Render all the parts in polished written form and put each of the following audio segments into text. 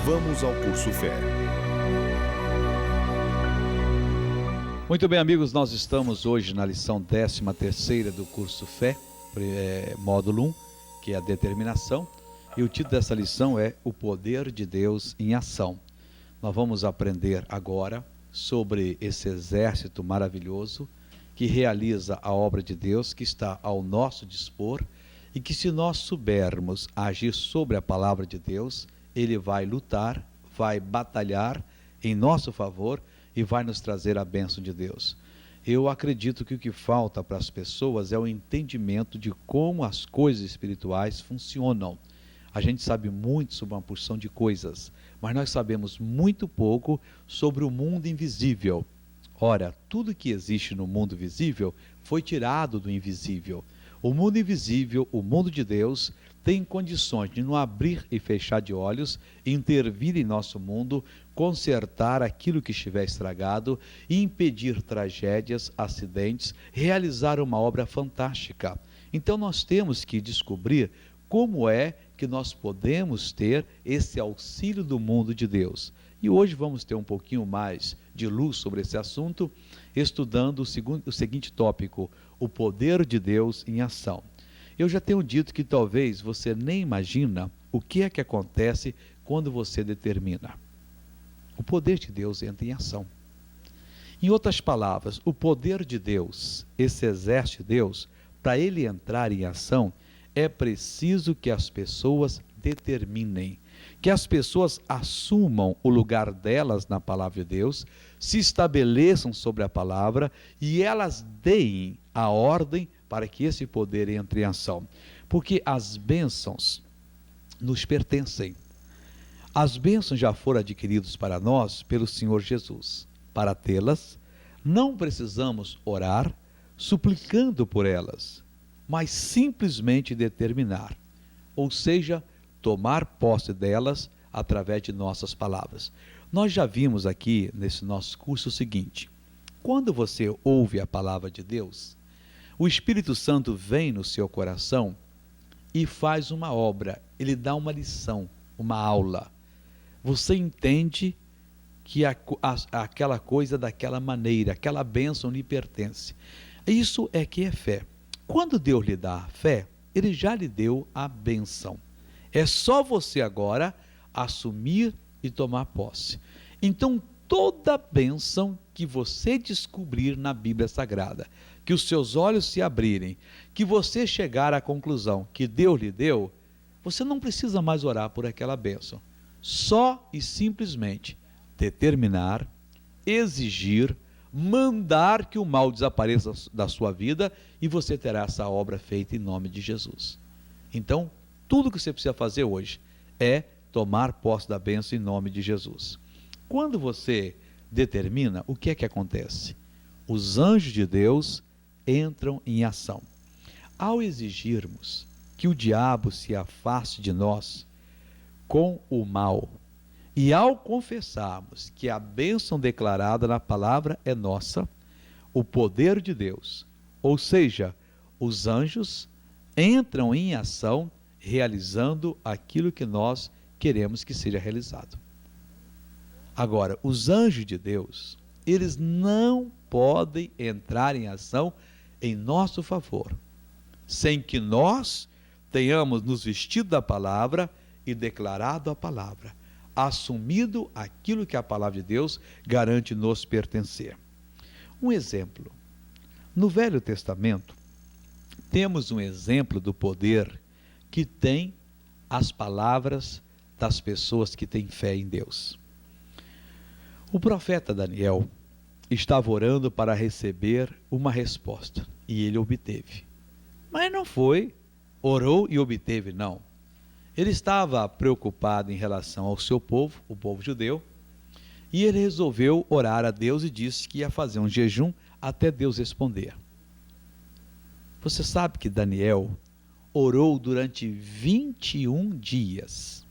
Vamos ao curso Fé. Muito bem, amigos, nós estamos hoje na lição 13ª do curso Fé, módulo 1, que é a determinação, e o título dessa lição é O Poder de Deus em Ação. Nós vamos aprender agora sobre esse exército maravilhoso que realiza a obra de Deus, que está ao nosso dispor, e que, se nós soubermos agir sobre a palavra de Deus, ele vai lutar, vai batalhar em nosso favor e vai nos trazer a bênção de Deus. Eu acredito que o que falta para as pessoas é o entendimento de como as coisas espirituais funcionam. A gente sabe muito sobre uma porção de coisas, mas nós sabemos muito pouco sobre o mundo invisível. Ora, tudo que existe no mundo visível foi tirado do invisível. O mundo invisível, o mundo de Deus, tem condições de não abrir e fechar de olhos, intervir em nosso mundo, consertar aquilo que estiver estragado, impedir tragédias, acidentes, realizar uma obra fantástica. Então nós temos que descobrir como é que nós podemos ter esse auxílio do mundo de Deus. E hoje vamos ter um pouquinho mais de luz sobre esse assunto, estudando o seguinte tópico: o poder de Deus em ação. Eu já tenho dito que talvez você nem imagina o que é que acontece quando você determina. O poder de Deus entra em ação. Em outras palavras, o poder de Deus, esse exército de Deus, para ele entrar em ação, é preciso que as pessoas determinem, que as pessoas assumam o lugar delas na palavra de Deus, se estabeleçam sobre a palavra e elas deem a ordem para que esse poder entre em ação. Porque as bênçãos nos pertencem. As bênçãos já foram adquiridas para nós pelo Senhor Jesus. Para tê-las, não precisamos orar suplicando por elas, mas simplesmente determinar, ou seja, tomar posse delas através de nossas palavras. Nós já vimos aqui nesse nosso curso o seguinte: quando você ouve a palavra de Deus, o Espírito Santo vem no seu coração e faz uma obra, ele dá uma lição, uma aula. Você entende que aquela coisa daquela maneira, aquela bênção lhe pertence. Isso é que é fé. Quando Deus lhe dá a fé, ele já lhe deu a bênção. É só você agora assumir e tomar posse. Então, toda bênção que você descobrir na Bíblia Sagrada, que os seus olhos se abrirem, que você chegar à conclusão que Deus lhe deu, você não precisa mais orar por aquela bênção. Só e simplesmente determinar, exigir, mandar que o mal desapareça da sua vida e você terá essa obra feita em nome de Jesus. Então, tudo que você precisa fazer hoje é tomar posse da bênção em nome de Jesus. Quando você determina, o que é que acontece? Os anjos de Deus entram em ação. Ao exigirmos que o diabo se afaste de nós com o mal, e ao confessarmos que a bênção declarada na palavra é nossa, o poder de Deus, ou seja, os anjos, entram em ação, realizando aquilo que nós queremos que seja realizado. Agora, os anjos de Deus, eles não podem entrar em ação em nosso favor, sem que nós tenhamos nos vestido da palavra e declarado a palavra, assumido aquilo que a palavra de Deus garante nos pertencer. Um exemplo: no Velho Testamento, temos um exemplo do poder que tem as palavras das pessoas que têm fé em Deus. O profeta Daniel estava orando para receber uma resposta e ele obteve. Mas não foi, orou e obteve, não. Ele estava preocupado em relação ao seu povo, o povo judeu, e ele resolveu orar a Deus e disse que ia fazer um jejum até Deus responder. Você sabe que Daniel orou durante 21 dias.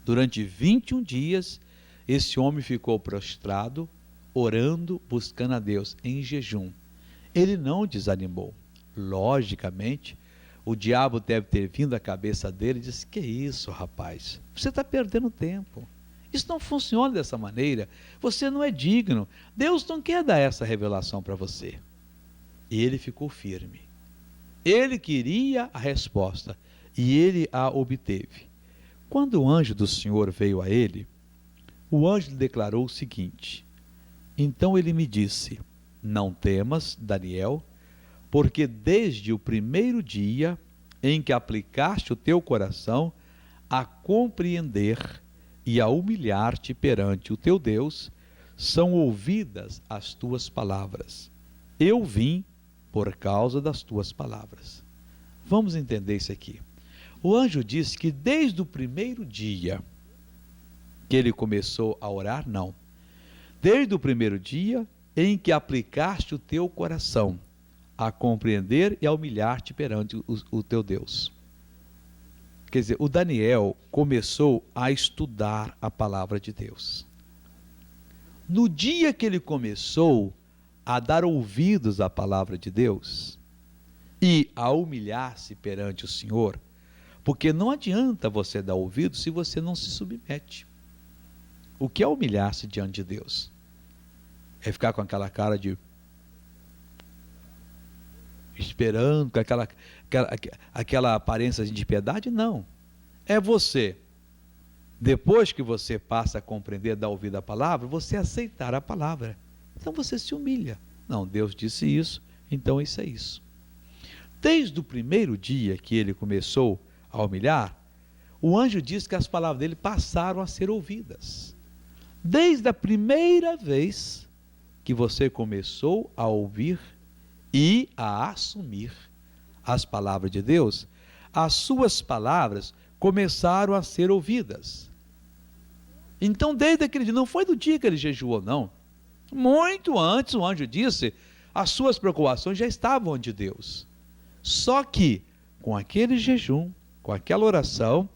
Durante 21 dias, esse homem ficou prostrado, orando, buscando a Deus em jejum. Ele não desanimou. Logicamente, O diabo deve ter vindo à cabeça dele e disse: que isso, rapaz? Você está perdendo tempo. Isso não funciona dessa maneira. Você não é digno. Deus não quer dar essa revelação para você. E ele ficou firme. Ele queria a resposta e ele a obteve. Quando o anjo do Senhor veio a ele, o anjo lhe declarou o seguinte: então ele me disse: não temas, Daniel, porque desde o primeiro dia em que aplicaste o teu coração a compreender e a humilhar-te perante o teu Deus, são ouvidas as tuas palavras. Eu vim por causa das tuas palavras. Vamos entender isso aqui. O anjo disse que desde o primeiro dia que ele começou a orar, não. Desde o primeiro dia em que aplicaste o teu coração a compreender e a humilhar-te perante o teu Deus. Quer dizer, o Daniel começou a estudar a palavra de Deus. No dia que ele começou a dar ouvidos à palavra de Deus e a humilhar-se perante o Senhor, porque não adianta você dar ouvido se você não se submete. O que é humilhar-se diante de Deus? É ficar com aquela cara de esperando, com aquela aparência de piedade? Não. É você, depois que você passa a compreender, dar ouvido à palavra, você aceitar a palavra. Então você se humilha. Não, Deus disse isso, então isso é isso. Desde o primeiro dia que ele começou a humilhar, o anjo disse que as palavras dele passaram a ser ouvidas. Desde a primeira vez que você começou a ouvir e a assumir as palavras de Deus, as suas palavras começaram a ser ouvidas. Então, desde aquele dia, não foi do dia que ele jejuou, não. Muito antes, o anjo disse, as suas preocupações já estavam de Deus. Só que, com aquele jejum, com aquela oração,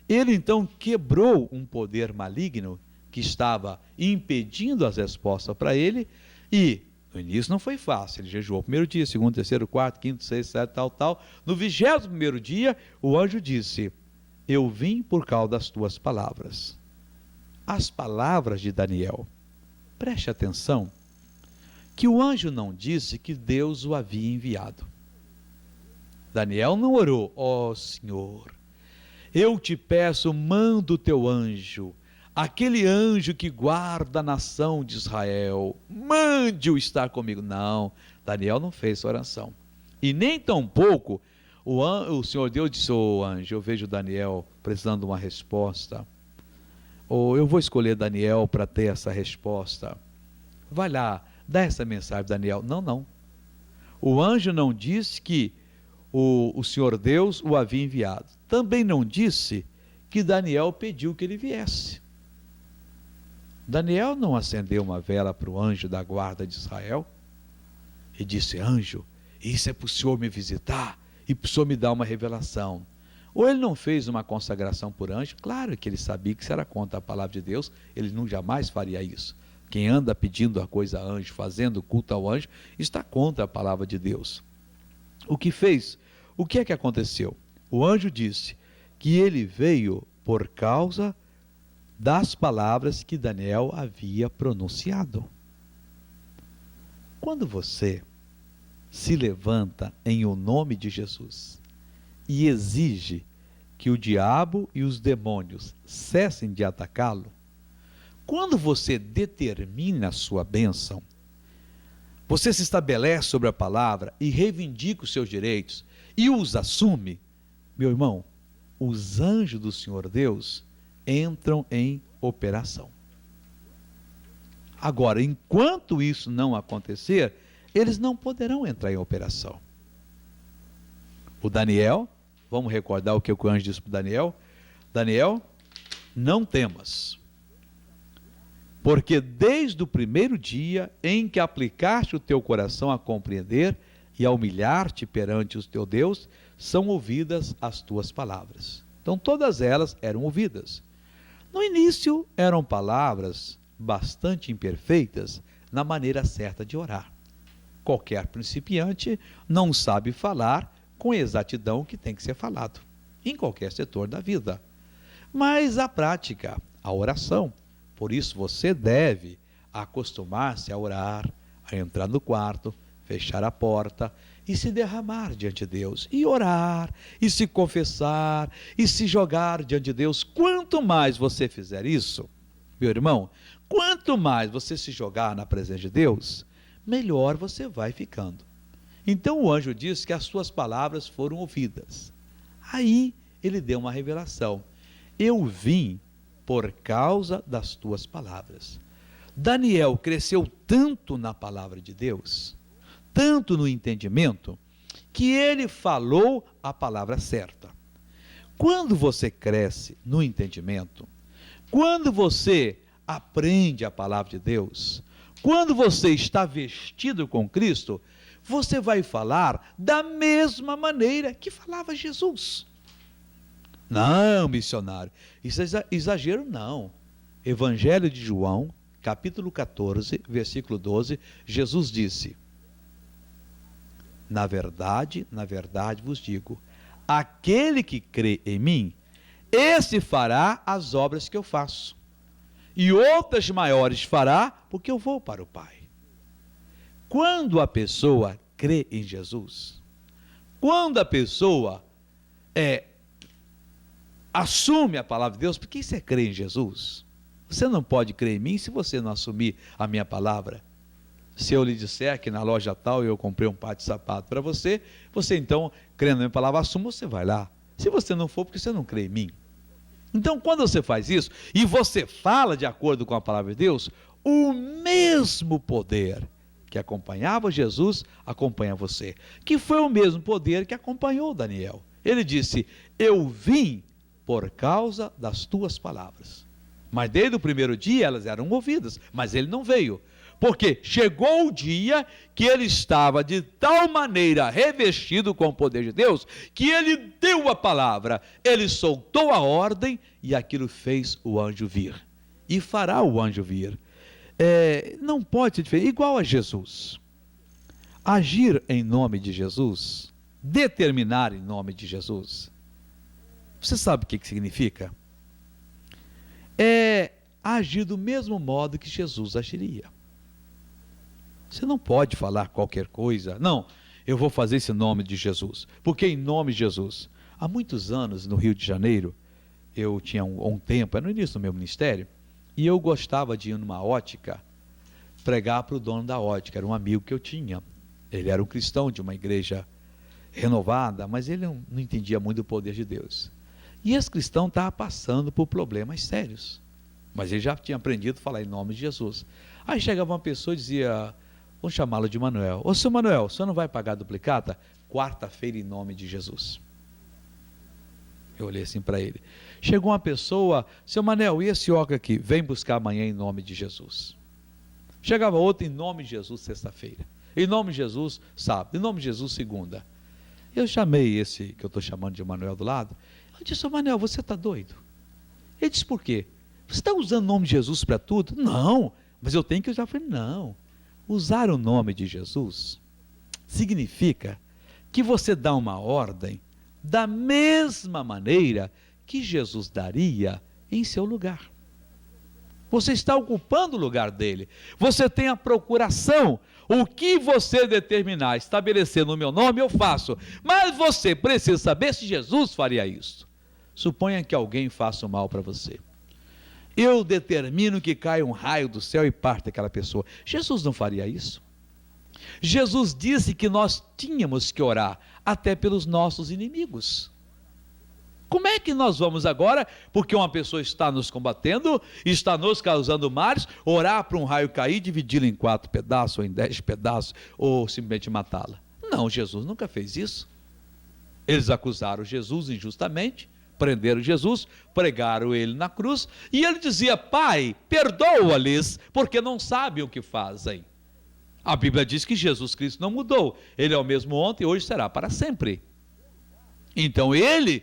ele então quebrou um poder maligno que estava impedindo as respostas para ele. E no início não foi fácil, ele jejuou o primeiro dia, segundo, terceiro, quarto, quinto, sexto, sétimo, tal. No 21º dia, o anjo disse: eu vim por causa das tuas palavras. As palavras de Daniel, preste atenção, que o anjo não disse que Deus o havia enviado. Daniel não orou: ó Senhor, eu te peço, manda o teu anjo, aquele anjo que guarda a nação de Israel, mande-o estar comigo. Não, Daniel não fez essa oração. E nem tampouco o Senhor Deus disse: ô anjo, eu vejo Daniel precisando de uma resposta, ou eu vou escolher Daniel para ter essa resposta. Vai lá, dá essa mensagem, Daniel. Não, não. O anjo não disse que o Senhor Deus o havia enviado. Também não disse que Daniel pediu que ele viesse. Daniel não acendeu uma vela para o anjo da guarda de Israel e disse: anjo, isso é para o Senhor me visitar e para o Senhor me dar uma revelação. Ou ele não fez uma consagração por anjo? Claro que ele sabia que se era contra a palavra de Deus, ele não jamais faria isso. Quem anda pedindo a coisa a anjo, fazendo culto ao anjo, está contra a palavra de Deus. O que fez? O que é que aconteceu? O anjo disse que ele veio por causa das palavras que Daniel havia pronunciado. Quando você se levanta em o nome de Jesus e exige que o diabo e os demônios cessem de atacá-lo, quando você determina a sua bênção, você se estabelece sobre a palavra e reivindica os seus direitos e os assume, meu irmão, os anjos do Senhor Deus entram em operação. Agora, enquanto isso não acontecer, eles não poderão entrar em operação. O Daniel, vamos recordar o que o anjo disse para Daniel: Daniel, não temas, porque desde o primeiro dia em que aplicaste o teu coração a compreender e a humilhar-te perante o teu Deus, são ouvidas as tuas palavras. Então todas elas eram ouvidas. No início eram palavras bastante imperfeitas na maneira certa de orar. Qualquer principiante não sabe falar com exatidão o que tem que ser falado, em qualquer setor da vida. Mas a prática, a oração, por isso você deve acostumar-se a orar, a entrar no quarto, fechar a porta e se derramar diante de Deus, e orar, e se confessar, e se jogar diante de Deus. Quanto mais você fizer isso, meu irmão, quanto mais você se jogar na presença de Deus, melhor você vai ficando. Então o anjo disse que as suas palavras foram ouvidas. Aí ele deu uma revelação: eu vim por causa das tuas palavras. Daniel cresceu tanto na palavra de Deus, tanto no entendimento, que ele falou a palavra certa. Quando você cresce no entendimento, quando você aprende a palavra de Deus, quando você está vestido com Cristo, você vai falar da mesma maneira que falava Jesus. Não, missionário, isso é exagero, não. Evangelho de João, capítulo 14, versículo 12, Jesus disse: na verdade vos digo, aquele que crê em mim, esse fará as obras que eu faço, e outras maiores fará, porque eu vou para o Pai. Quando a pessoa crê em Jesus, quando a pessoa assume a palavra de Deus, porque você crê em Jesus, você não pode crer em mim se você não assumir a minha palavra. Se eu lhe disser que na loja tal eu comprei um par de sapato para você, você então, crendo na minha palavra, assuma, você vai lá. Se você não for, porque você não crê em mim. Então, quando você faz isso, e você fala de acordo com a palavra de Deus, o mesmo poder que acompanhava Jesus, acompanha você. Que foi o mesmo poder que acompanhou Daniel. Ele disse: eu vim por causa das tuas palavras. Mas desde o primeiro dia elas eram ouvidas, mas ele não veio. Porque chegou o dia que ele estava de tal maneira revestido com o poder de Deus, que ele deu a palavra, ele soltou a ordem e aquilo fez o anjo vir. E fará o anjo vir. Não pode ser diferente, igual a Jesus. Agir em nome de Jesus, determinar em nome de Jesus. Você sabe o que significa? Agir do mesmo modo que Jesus agiria. Você não pode falar qualquer coisa. Não, eu vou fazer esse nome de Jesus. Porque em nome de Jesus. Há muitos anos, no Rio de Janeiro, eu tinha um tempo, no início do meu ministério, e eu gostava de ir numa ótica, pregar para o dono da ótica. Era um amigo que eu tinha. Ele era um cristão de uma igreja renovada, mas ele não entendia muito o poder de Deus. E esse cristão estava passando por problemas sérios. Mas ele já tinha aprendido a falar em nome de Jesus. Aí chegava uma pessoa e dizia, vamos chamá-lo de Manuel: ô seu Manuel, o senhor não vai pagar a duplicata? Quarta-feira em nome de Jesus. Eu olhei assim para ele. Chegou uma pessoa: seu Manuel, e esse óculos aqui? Vem buscar amanhã em nome de Jesus. Chegava outro: em nome de Jesus, sexta-feira. Em nome de Jesus, sábado. Em nome de Jesus, segunda. Eu chamei esse que eu estou chamando de Manuel do lado. Eu disse: ô Manuel, você está doido? Ele disse: por quê? Você está usando o nome de Jesus para tudo? Não, mas eu tenho que usar. Eu falei: não, usar o nome de Jesus significa que você dá uma ordem da mesma maneira que Jesus daria em seu lugar. Você está ocupando o lugar dele. Você tem a procuração. O que você determinar, estabelecer no meu nome, eu faço. Mas você precisa saber se Jesus faria isso. Suponha que alguém faça o mal para você. Eu determino que caia um raio do céu e parte aquela pessoa. Jesus não faria isso. Jesus disse que nós tínhamos que orar até pelos nossos inimigos. Como é que nós vamos agora, porque uma pessoa está nos combatendo, está nos causando males, orar para um raio cair, dividi-lo em 4 pedaços, ou em 10 pedaços, ou simplesmente matá-la? Não, Jesus nunca fez isso. Eles acusaram Jesus injustamente, prenderam Jesus, pregaram ele na cruz, e ele dizia: Pai, perdoa-lhes, porque não sabem o que fazem. A Bíblia diz que Jesus Cristo não mudou. Ele é o mesmo ontem e hoje será para sempre. Então ele,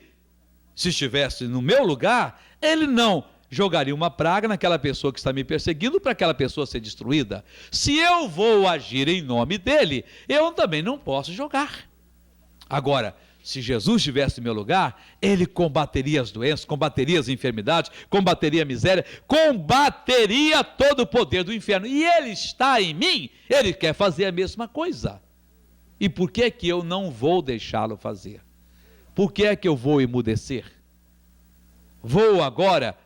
se estivesse no meu lugar, ele não jogaria uma praga naquela pessoa que está me perseguindo para aquela pessoa ser destruída. Se eu vou agir em nome dele, eu também não posso jogar. Agora, se Jesus estivesse em meu lugar, ele combateria as doenças, combateria as enfermidades, combateria a miséria, combateria todo o poder do inferno. E ele está em mim, ele quer fazer a mesma coisa. E por que é que eu não vou deixá-lo fazer? Por que é que eu vou emudecer? Vou agora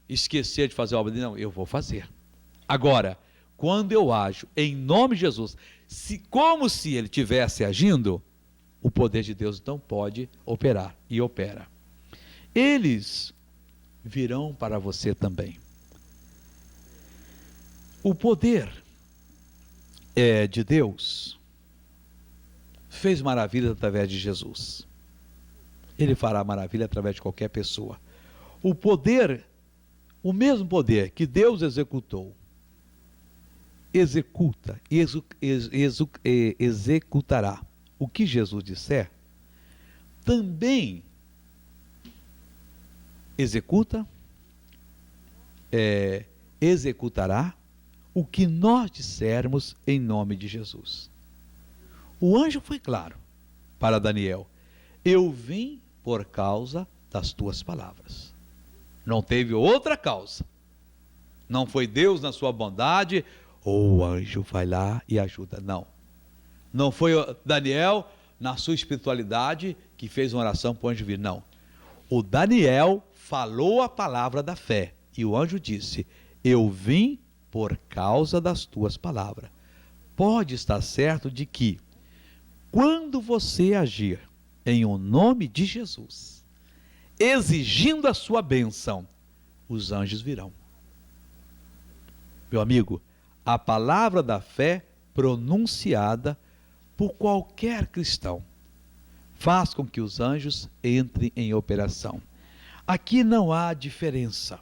esquecer de fazer a obra dele? Não, eu vou fazer. Agora, quando eu ajo em nome de Jesus, como se ele estivesse agindo, o poder de Deus então pode operar, e opera. Eles virão para você também. O poder de Deus fez maravilhas através de Jesus. Ele fará maravilha através de qualquer pessoa. O poder, o mesmo poder que Deus executou, executa e executará o que Jesus disser, também executará o que nós dissermos em nome de Jesus. O anjo foi claro para Daniel: eu vim por causa das tuas palavras. Não teve outra causa. Não foi Deus na sua bondade, ou o anjo vai lá e ajuda. Não. Não foi Daniel na sua espiritualidade que fez uma oração para o anjo vir. Não. O Daniel falou a palavra da fé. E o anjo disse: eu vim por causa das tuas palavras. Pode estar certo de que, quando você agir em o nome de Jesus, exigindo a sua bênção, os anjos virão. Meu amigo, a palavra da fé pronunciada por qualquer cristão faz com que os anjos entrem em operação. Aqui não há diferença,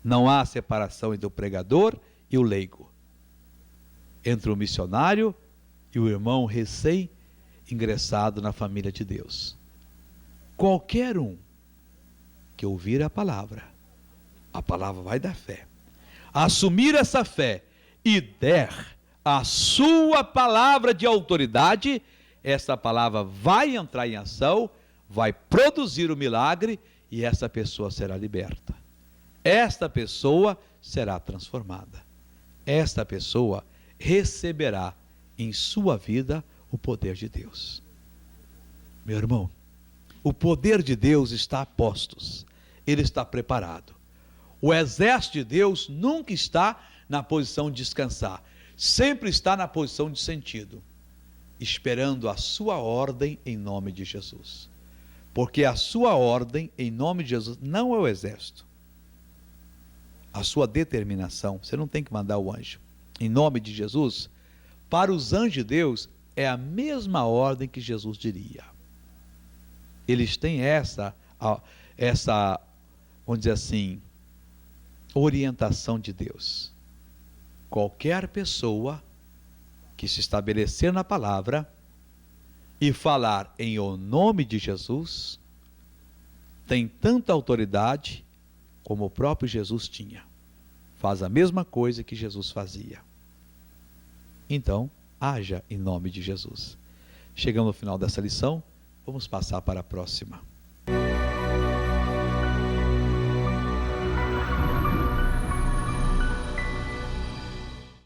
não há separação entre o pregador e o leigo, entre o missionário e o irmão recém-ingressado na família de Deus. Qualquer um que ouvir a palavra vai dar fé, assumir essa fé e der a sua palavra de autoridade, essa palavra vai entrar em ação, vai produzir o milagre e essa pessoa será liberta. Esta pessoa será transformada. Esta pessoa receberá em sua vida o poder de Deus. Meu irmão, o poder de Deus está a postos, ele está preparado. O exército de Deus nunca está na posição de descansar, sempre está na posição de sentido, esperando a sua ordem em nome de Jesus. Porque a sua ordem em nome de Jesus não é o exército. A sua determinação, você não tem que mandar o anjo. Em nome de Jesus, para os anjos de Deus, é a mesma ordem que Jesus diria. Eles têm essa, vamos dizer assim, orientação de Deus. Qualquer pessoa que se estabelecer na palavra e falar em o nome de Jesus, tem tanta autoridade como o próprio Jesus tinha. Faz a mesma coisa que Jesus fazia. Então, haja em nome de Jesus. Chegamos ao final dessa lição, vamos passar para a próxima.